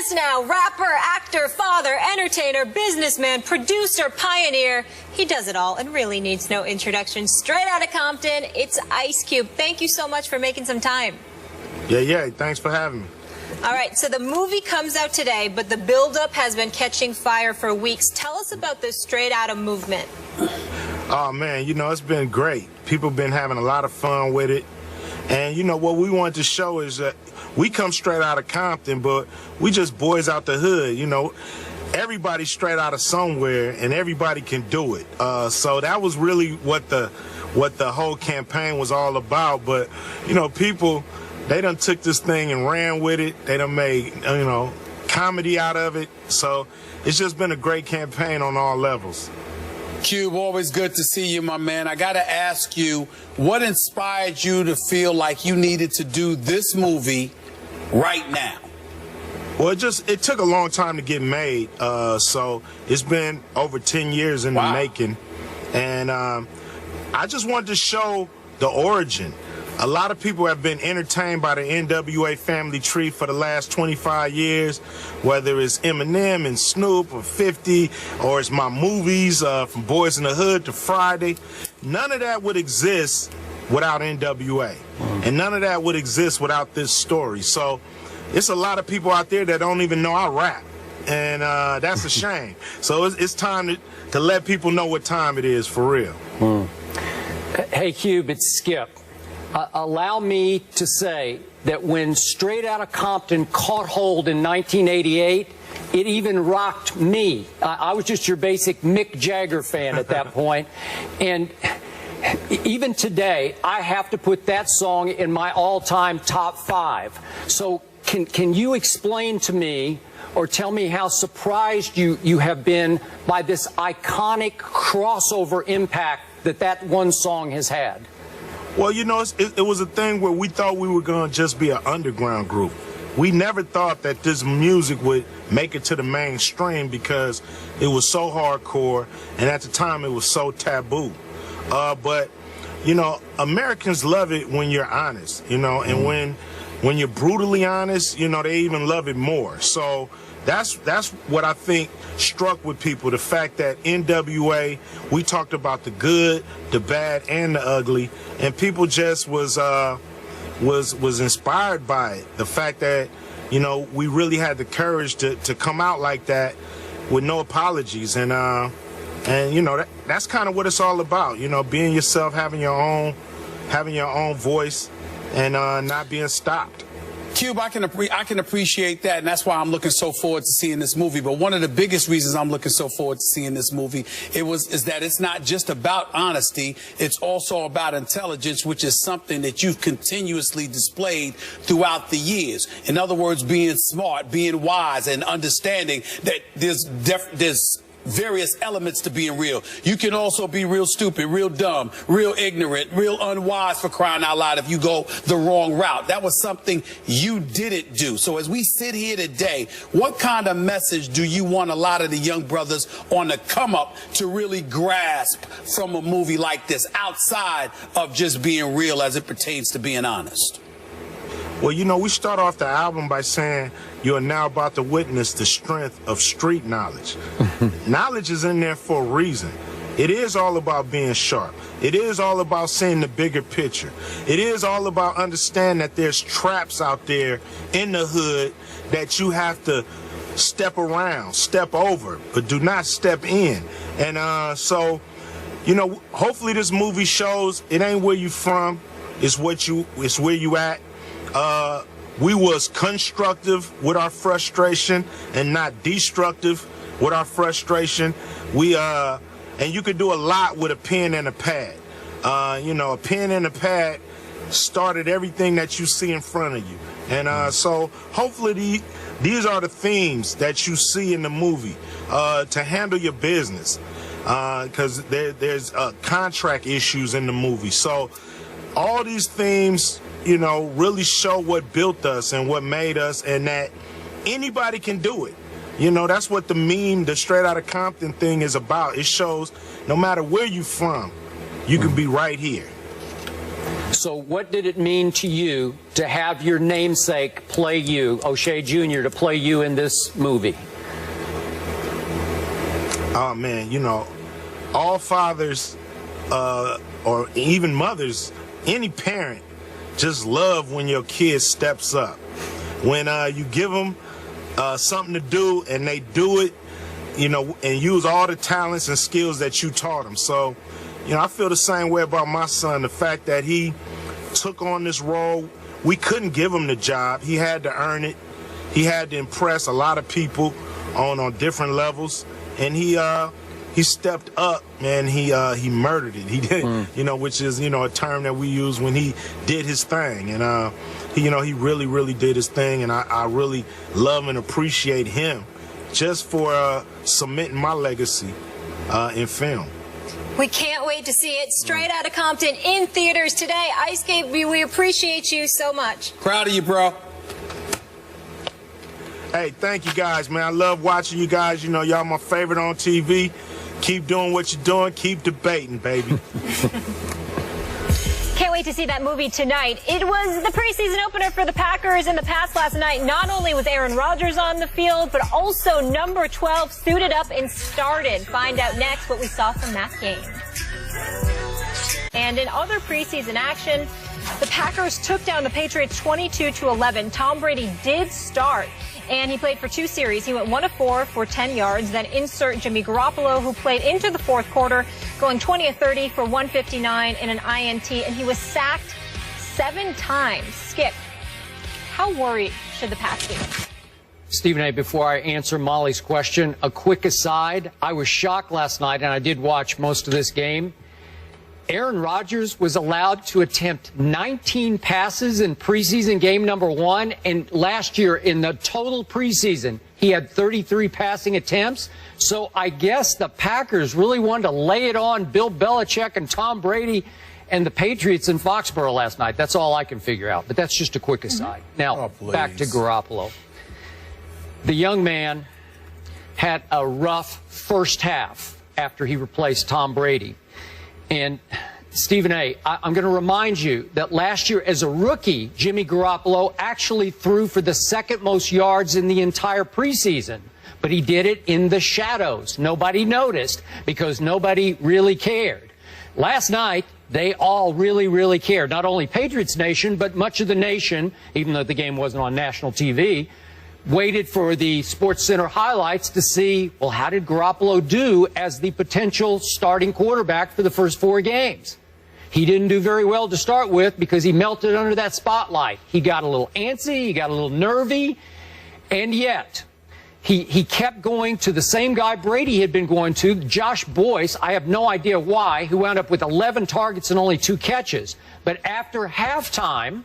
us now, rapper, actor, father, entertainer, businessman, producer, pioneer. He does it all and really needs no introduction. Straight out of Compton, it's Ice Cube. Thank you so much for making some time. Yeah, thanks for having me. All right, so the movie comes out today, but the buildup has been catching fire for weeks. Tell us about this Straight Outta movement. Oh, man, it's been great. People have been having a lot of fun with it. And, what we wanted to show is that we come straight out of Compton, but we just boys out the hood, Everybody's straight out of somewhere, and everybody can do it. So that was really what the whole campaign was all about. But, people, they done took this thing and ran with it. They done made, comedy out of it. So it's just been a great campaign on all levels. Cube, always good to see you, my man. I got to ask you, what inspired you to feel like you needed to do this movie right now? Well, it took a long time to get made. So it's been over 10 years in the making. And I just wanted to show the origin. A lot of people have been entertained by the NWA family tree for the last 25 years, whether it's Eminem and Snoop or 50, or it's my movies from Boys in the Hood to Friday. None of that would exist without NWA. And none of that would exist without this story. So it's a lot of people out there that don't even know I rap. And that's a shame. So it's time to let people know what time it is for real. Hey, Cube, it's Skip. Allow me to say that when Straight Outta Compton caught hold in 1988, it even rocked me. I was just your basic Mick Jagger fan at that point. And even today, I have to put that song in my all-time top 5. So can you explain to me or tell me how surprised you have been by this iconic crossover impact that one song has had? Well, it was a thing where we thought we were going to just be an underground group. We never thought that this music would make it to the mainstream because it was so hardcore, and at the time it was so taboo. But, Americans love it when you're honest, and when you're brutally honest, they even love it more. So that's what I think struck with people, the fact that NWA, we talked about the good, the bad, and the ugly, and people just was inspired by it. The fact that, we really had the courage to come out like that with no apologies, and that's kind of what it's all about, being yourself, having your own voice, and not being stopped. Cube, I can appreciate that, and that's why I'm looking so forward to seeing this movie. But one of the biggest reasons I'm looking so forward to seeing this movie is that it's not just about honesty, it's also about intelligence, which is something that you've continuously displayed throughout the years. In other words, being smart, being wise, and understanding that there's various elements to being real. You can also be real stupid, real dumb, real ignorant, real unwise, for crying out loud, if you go the wrong route. That was something you didn't do. So as we sit here today, what kind of message do you want a lot of the young brothers on the come up to really grasp from a movie like this, outside of just being real as it pertains to being honest? Well, we start off the album by saying you are now about to witness the strength of street knowledge. Knowledge is in there for a reason. It is all about being sharp. It is all about seeing the bigger picture. It is all about understanding that there's traps out there in the hood that you have to step around, step over, but do not step in. And so, hopefully this movie shows it ain't where you from, it's where you at. We was constructive with our frustration and not destructive with our frustration. And you could do a lot with a pen and a pad. A pen and a pad started everything that you see in front of you. And so hopefully these are the themes that you see in the movie to handle your business, because there's contract issues in the movie. So all these themes, really show what built us and what made us, and that anybody can do it. That's what the Straight Outta Compton thing is about. It shows no matter where you're from, you can be right here. So what did it mean to you to have your namesake play you, O'Shea Jr., to play you in this movie? Oh, man, you know, all fathers or even mothers, any parent, just love when your kid steps up. When you give them something to do and they do it, you know, and use all the talents and skills that you taught them. So, you know, I feel the same way about my son. The fact that he took on this role, we couldn't give him the job. He had to earn it. He had to impress a lot of people on different levels, and he stepped up, man. He murdered it. He did, you know, which is, you know, a term that we use when he did his thing, and he, you know, he really did his thing, and I really love and appreciate him just for cementing my legacy in film. We can't wait to see it straight out of Compton in theaters today. Ice Cape, we appreciate you so much. Proud of you, bro. Hey, thank you guys, man. I love watching you guys. You know, y'all my favorite on TV. Keep doing what you're doing. Keep debating, baby. Can't wait to see that movie tonight. It was the preseason opener for the Packers in the past last night. Not only was Aaron Rodgers on the field, but also number 12 suited up and started. Find out next what we saw from that game. And in other preseason action, the Packers took down the Patriots 22-11. Tom Brady did start, and he played for 2 series. He went 1 of 4 for 10 yards. Then insert Jimmy Garoppolo, who played into the fourth quarter, going 20 of 30 for 159 and an INT, and he was sacked 7 times. Skip, how worried should the Pats be? Stephen A., before I answer Molly's question, a quick aside. I was shocked last night, and I did watch most of this game. Aaron Rodgers was allowed to attempt 19 passes in preseason game number 1, and last year in the total preseason, he had 33 passing attempts. So I guess the Packers really wanted to lay it on Bill Belichick and Tom Brady and the Patriots in Foxborough last night. That's all I can figure out, but that's just a quick aside. Now, back to Garoppolo. The young man had a rough first half after he replaced Tom Brady. And Stephen A., I'm going to remind you that last year as a rookie, Jimmy Garoppolo actually threw for the 2nd most yards in the entire preseason. But he did it in the shadows. Nobody noticed because nobody really cared. Last night, they all really cared. Not only Patriots Nation, but much of the nation, even though the game wasn't on national TV, waited for the SportsCenter highlights to see, well, how did Garoppolo do as the potential starting quarterback for the first 4 games? He didn't do very well to start with because he melted under that spotlight. He got a little antsy, he got a little nervy, and yet he kept going to the same guy Brady had been going to, Josh Boyce. I have no idea why, who wound up with 11 targets and only 2 catches. But after halftime,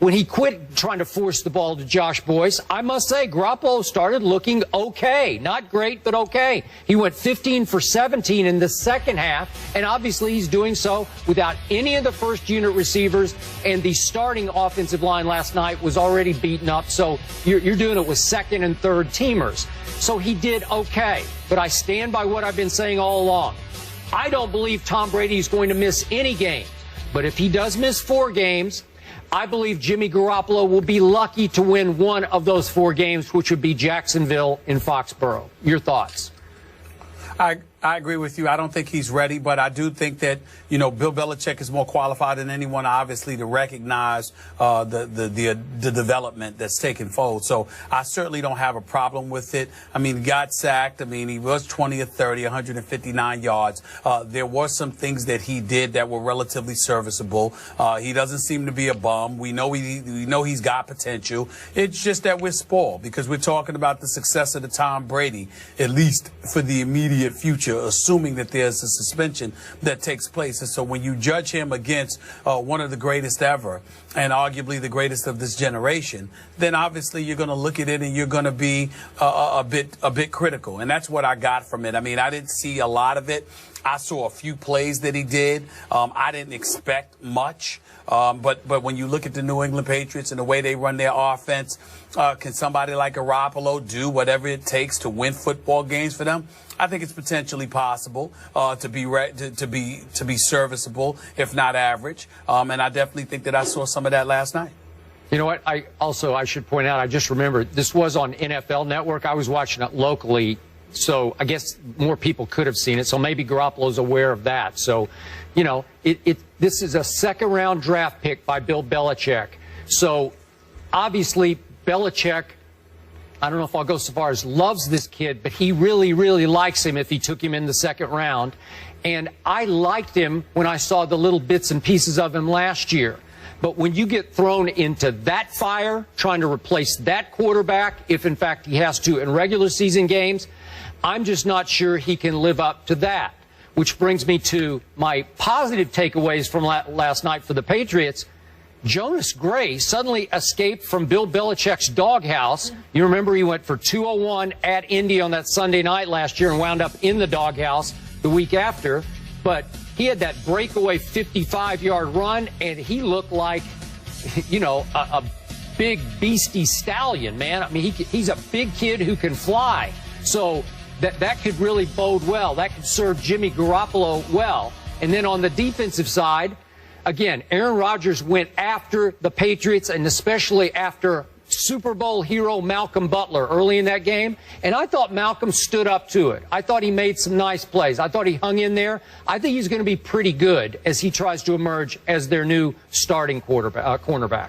when he quit trying to force the ball to Josh Boyce, I must say Garoppolo started looking okay. Not great, but okay. He went 15 for 17 in the second half, and obviously he's doing so without any of the first-unit receivers, and the starting offensive line last night was already beaten up, so you're doing it with second and third teamers. So he did okay, but I stand by what I've been saying all along. I don't believe Tom Brady is going to miss any games, but if he does miss 4 games, I believe Jimmy Garoppolo will be lucky to win one of those 4 games, which would be Jacksonville in Foxborough. Your thoughts? I agree with you. I don't think he's ready, but I do think that, you know, Bill Belichick is more qualified than anyone, obviously, to recognize the development that's taken fold. So I certainly don't have a problem with it. I mean, he got sacked. I mean, he was 20 of 30, 159 yards. There were some things that he did that were relatively serviceable. He doesn't seem to be a bum. We know he's got potential. It's just that we're spoiled because we're talking about the success of the Tom Brady, at least for the immediate future, assuming that there's a suspension that takes place. And so when you judge him against one of the greatest ever and arguably the greatest of this generation, then obviously you're going to look at it and you're going to be a bit critical. And that's what I got from it. I mean, I didn't see a lot of it. I saw a few plays that he did. I didn't expect much. But when you look at the New England Patriots and the way they run their offense, can somebody like Garoppolo do whatever it takes to win football games for them? I think it's potentially possible to be serviceable, if not average. And I definitely think that I saw some of that last night. You know what? I should point out, I just remembered, this was on NFL Network. I was watching it locally, so I guess more people could have seen it. So maybe Garoppolo's aware of that. So, you know, this is a second-round draft pick by Bill Belichick. So, obviously, Belichick, I don't know if I'll go so far as loves this kid, but he really, really likes him if he took him in the second round. And I liked him when I saw the little bits and pieces of him last year. But when you get thrown into that fire, trying to replace that quarterback, if in fact he has to in regular season games, I'm just not sure he can live up to that. Which brings me to my positive takeaways from last night for the Patriots. Jonas Gray suddenly escaped from Bill Belichick's doghouse. You remember he went for 201 at Indy on that Sunday night last year and wound up in the doghouse the week after. But he had that breakaway 55-yard run, and he looked like, you know, a big beastie stallion, man. I mean, he's a big kid who can fly. So that could really bode well. That could serve Jimmy Garoppolo well. And then on the defensive side, again, Aaron Rodgers went after the Patriots, and especially after Super Bowl hero Malcolm Butler early in that game. And I thought Malcolm stood up to it. I thought he made some nice plays. I thought he hung in there. I think he's going to be pretty good as he tries to emerge as their new starting cornerback.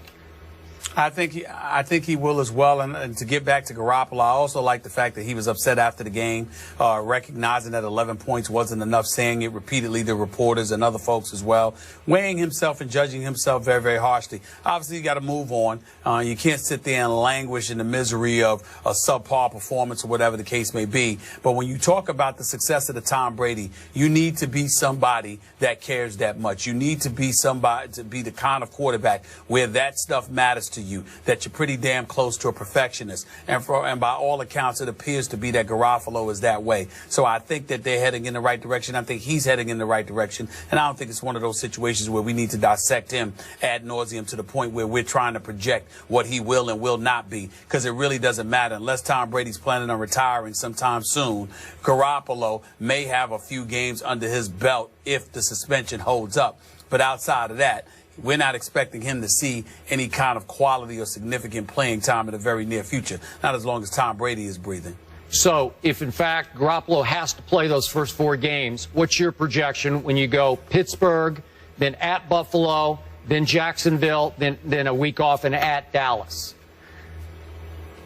I think he will as well. And to get back to Garoppolo, I also like the fact that he was upset after the game, recognizing that 11 points wasn't enough, saying it repeatedly to reporters and other folks as well, weighing himself and judging himself very, very harshly. Obviously, you got to move on. You can't sit there and languish in the misery of a subpar performance or whatever the case may be. But when you talk about the success of the Tom Brady, you need to be somebody that cares that much. You need to be somebody to be the kind of quarterback where that stuff matters to you, that you're pretty damn close to a perfectionist. And by all accounts, it appears to be that Garoppolo is that way. So I think that they're heading in the right direction. I think he's heading in the right direction. And I don't think it's one of those situations where we need to dissect him ad nauseum to the point where we're trying to project what he will and will not be, because it really doesn't matter. Unless Tom Brady's planning on retiring sometime soon, Garoppolo may have a few games under his belt if the suspension holds up. But outside of that, we're not expecting him to see any kind of quality or significant playing time in the very near future, not as long as Tom Brady is breathing. So if, in fact, Garoppolo has to play those first 4 games, what's your projection when you go Pittsburgh, then at Buffalo, then Jacksonville, then a week off and at Dallas?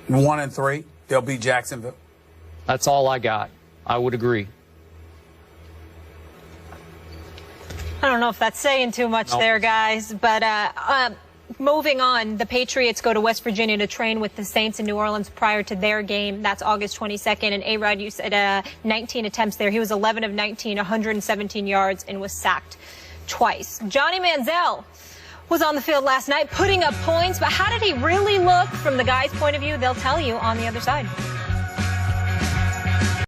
1-3. They'll beat Jacksonville. That's all I got. I would agree. I don't know if that's saying too much there, guys, but moving on, the Patriots go to West Virginia to train with the Saints in New Orleans prior to their game. That's August 22nd. And A-Rod, you said 19 attempts there. He was 11 of 19, 117 yards, and was sacked twice. Johnny Manziel was on the field last night putting up points, but how did he really look from the guy's point of view? They'll tell you on the other side.